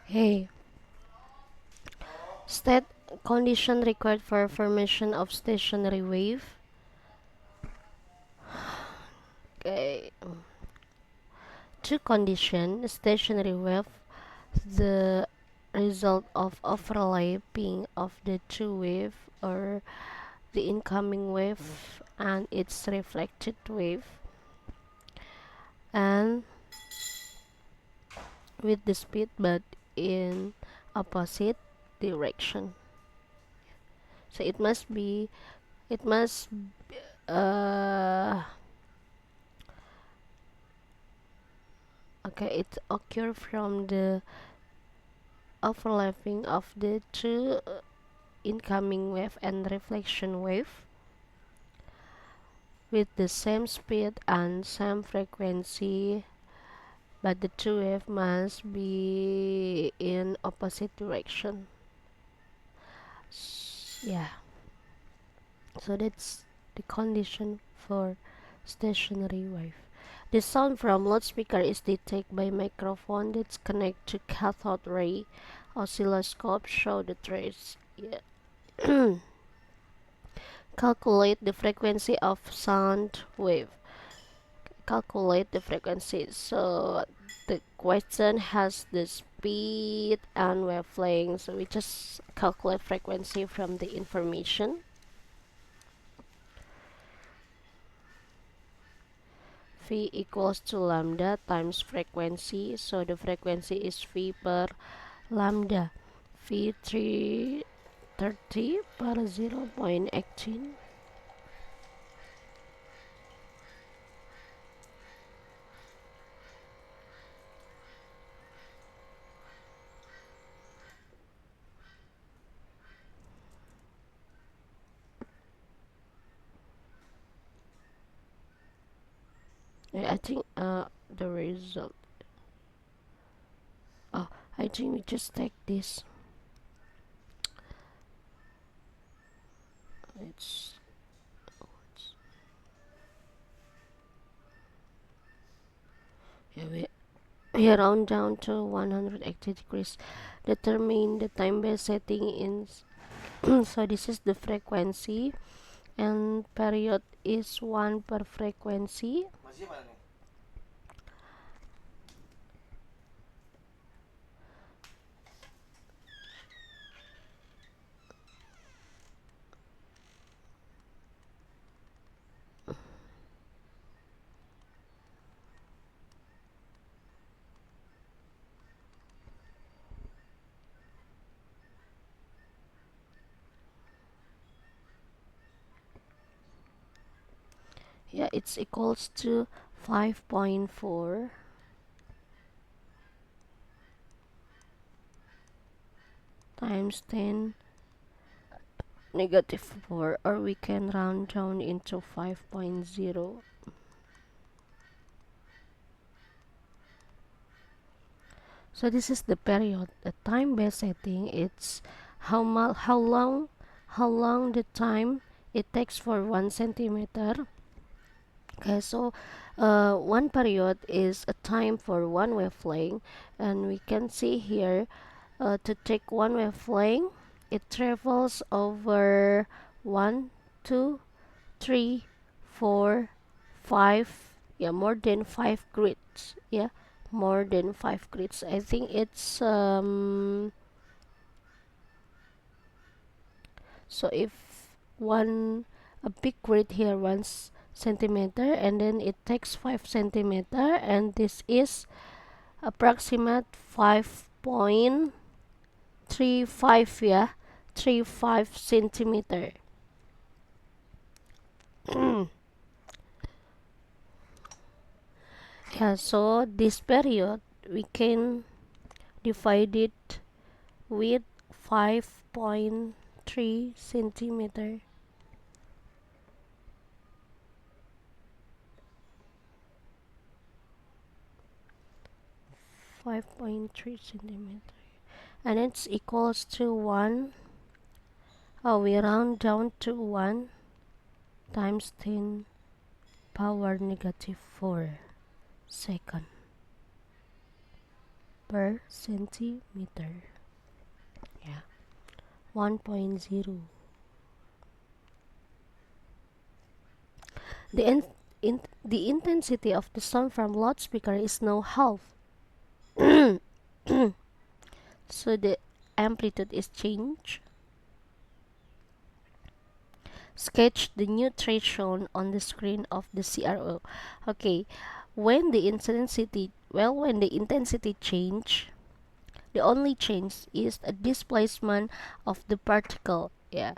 Hey, state condition required for formation of stationary wave. Okay. Two condition stationary wave, the result of overlapping of the two wave or the incoming wave and its reflected wave, and with the speed but in opposite direction. So it must uh okay, it occur from the overlapping of the two incoming wave and reflection wave with the same speed and same frequency, but the two waves must be in opposite direction. Yeah, so that's the condition for stationary wave. The sound from loudspeaker is detected by microphone that's connected to cathode ray oscilloscope. Show the trace. Yeah. Calculate the frequency of sound wave. Calculate the frequency. So the question has the speed and wavelength. So we just calculate frequency from the information. V equals to lambda times frequency. So the frequency is V per lambda. V 330 per 0.18. I think the result. Oh, I think we just take this. It's yeah, we round down to 180 degrees. Determine the time base setting in. So this is the frequency, and period is 1 per frequency. Yeah, it's equals to 5.4 times 10 negative 4, or we can round down into 5.0. So this is the period. The time base setting, it's how long the time it takes for 1 centimeter. Okay, so one period is a time for one wavelength, and we can see here, to take one wavelength, it travels over 1, 2, 3, 4, 5, yeah, more than 5 grids. Yeah, more than 5 grids. I think it's so if one a big grid here 1 centimeter, and then it takes 5 centimeter, and this is approximate 5.35, yeah, 35 centimeter. Yeah, so this period we can divide it with 5.3 centimeter. 5.3 centimeter, and it's equals to 1. Oh, we round down to 1 times 10 power negative 4 second. per centimeter. Yeah, 1.0. The the intensity of the sound from loudspeaker is now half. So the amplitude is changed. Sketch the new trace shown on the screen of the CRO. Okay, when the intensity change, the only change is a displacement of the particle. Yeah,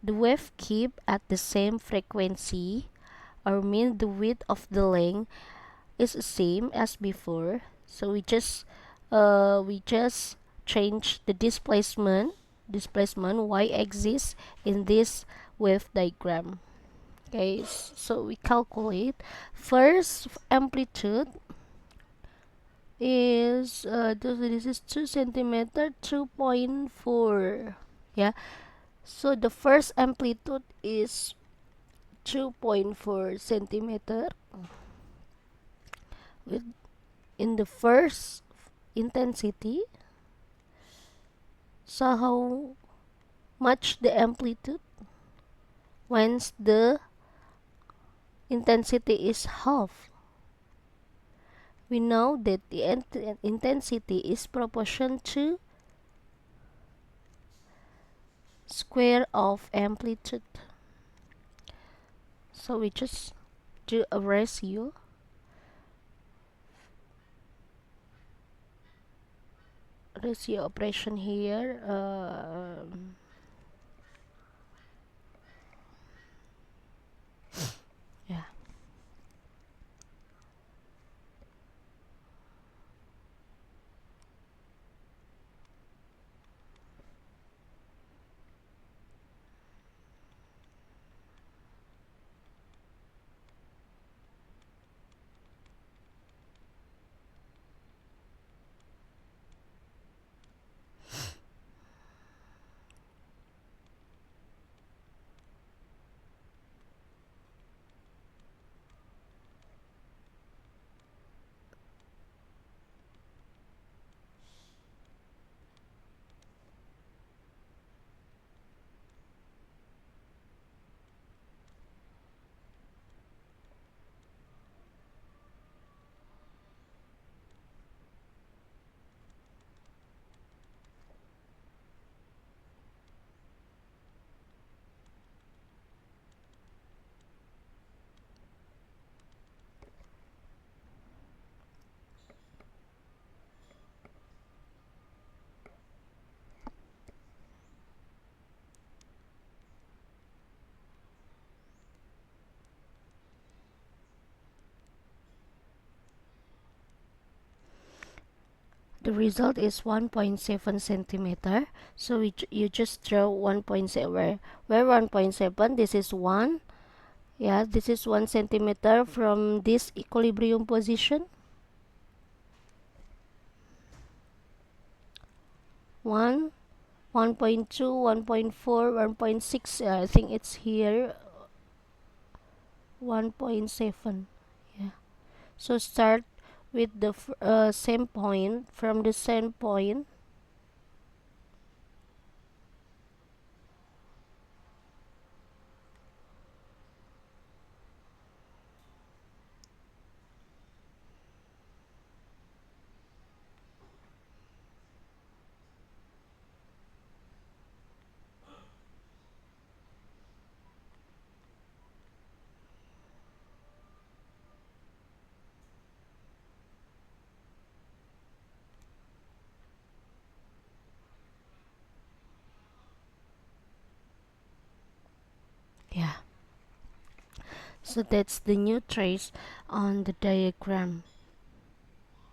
the wave keep at the same frequency, or mean the width of the length is the same as before. So we just change the displacement y-axis in this wave diagram. Okay, so we calculate first amplitude is this is 2 centimeter, 2.4. Yeah, so the first amplitude is 2.4 centimeter with in the first intensity. So how much the amplitude once the intensity is half? We know that the intensity is proportion to square of amplitude. So we just do a ratio operation here. Yeah. The result is 1.7 centimeter. So you just draw 1.7 where 1.7, this is 1. Yeah, this is 1 centimeter from this equilibrium position. 1, 1.2, 1.4, 1.6. I think it's here 1.7. Yeah. So start with the same point, from the same point. Yeah. So that's the new trace on the diagram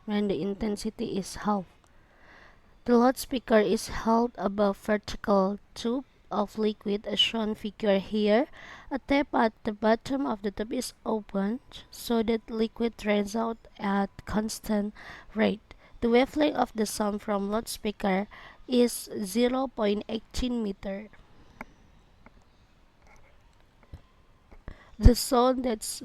when the intensity is half. The loudspeaker is held above vertical tube of liquid as shown figure here. A tap at the bottom of the tube is opened so that liquid drains out at constant rate. The wavelength of the sound from loudspeaker is 0.18 meter. The sound that's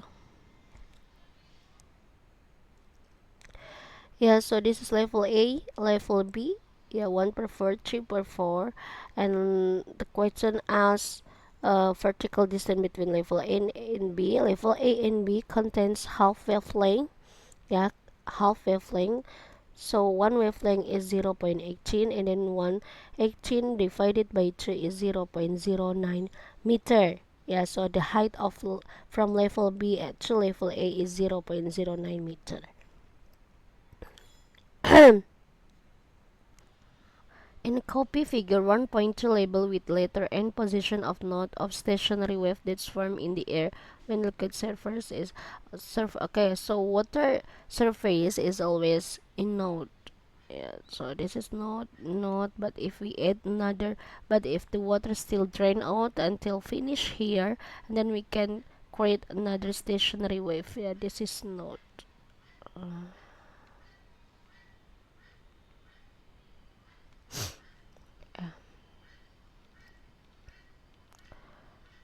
Yeah, so this is level A, level B. Yeah, 1 per 4, 3 per 4. And the question asks vertical distance between level A and B. Level A and B contains half wavelength. Yeah, half wavelength. So one wavelength is 0.18 and then 118 divided by 3 is 0.09 meter. Yeah, so the height of from level B to level A is 0.09 meter. In copy figure 1.2 label with letter and position of node of stationary wave that's formed in the air when liquid surface is okay, so water surface is always in node. Yeah, so this is not, but if we add another, but if the water still drain out until finish here, and then we can create another stationary wave. Yeah, this is not.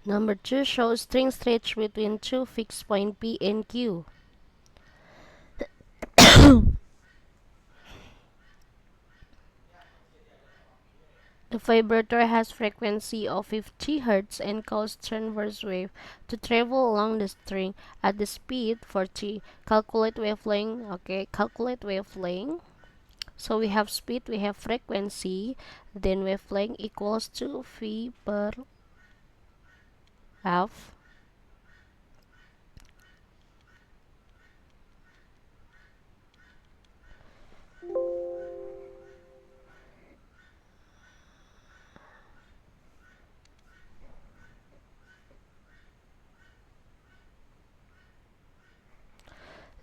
Number 2 shows string stretch between two fixed point P and Q. The vibrator has frequency of 50 Hz and causes transverse wave to travel along the string at the speed 40. Calculate wavelength. Okay, calculate wavelength. So we have speed, we have frequency, then wavelength equals to V per F.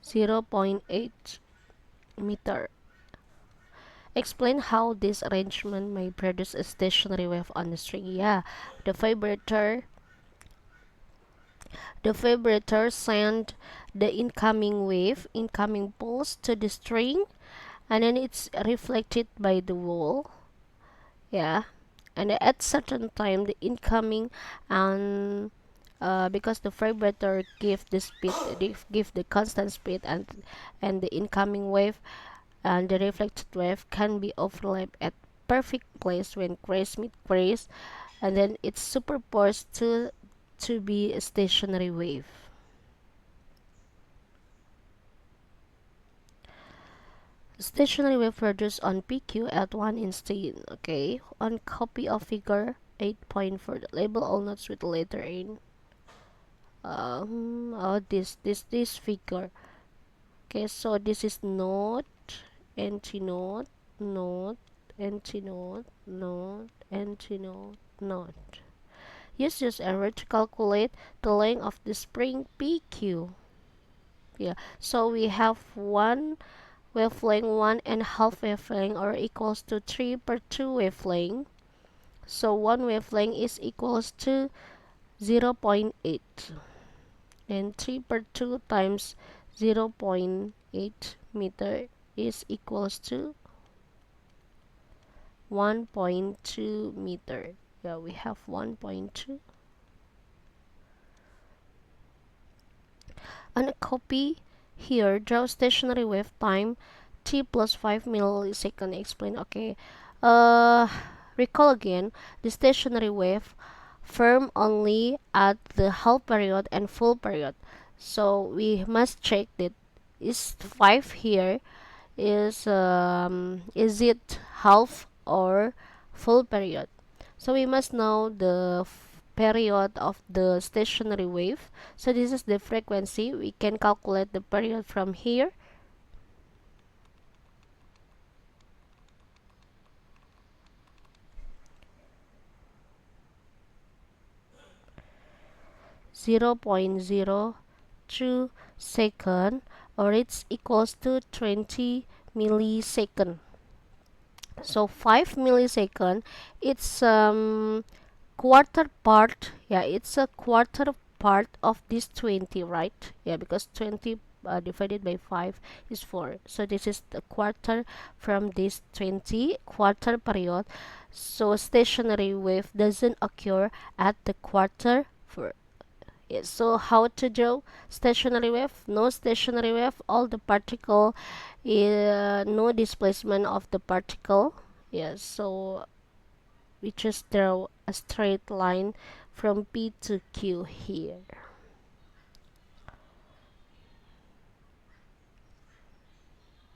0.8 meter. Explain how this arrangement may produce a stationary wave on the string. Yeah, the vibrator the vibrator send the incoming pulse to the string, and then it's reflected by the wall. Yeah, and at certain time the incoming and because the vibrator give the speed, give the constant speed, and the incoming wave and the reflected wave can be overlapped at perfect place when grace meet grace, and then it's superposed to be a stationary wave. Stationary wave produced on PQ at 1 instant. Okay, on copy of figure 8.4, label all nodes with the letter N. This figure. Okay, so this is node, antinode, node, antinode, node, antinode, node. Use this error to calculate the length of the spring PQ. Yeah, so we have one wavelength, 1.5 wavelength, or equals to 3 per 2 wavelength. So one wavelength is equals to 0.8, and 3 per 2 times 0.8 meter is equals to 1.2 meter. Yeah, we have 1.2. On a copy here, draw stationary wave time t plus 5 millisecond. Explain. Okay. Uh, recall again the stationary wave firm only at the half period and full period. So we must check that is 5 here is it half or full period. So we must know the period of the stationary wave. So this is the frequency. We can calculate the period from here. Zero point zero 0.02 second, or it's equals to 20 millisecond. So 5 millisecond, it's quarter part. Yeah, it's a quarter part of this 20, right? Yeah, because 20 divided by 5 is 4, so this is the quarter from this 20 quarter period. So stationary wave doesn't occur at the quarter for Yes, so how to draw stationary wave? No stationary wave, all the particle, no displacement of the particle. Yes, so we just draw a straight line from P to Q here.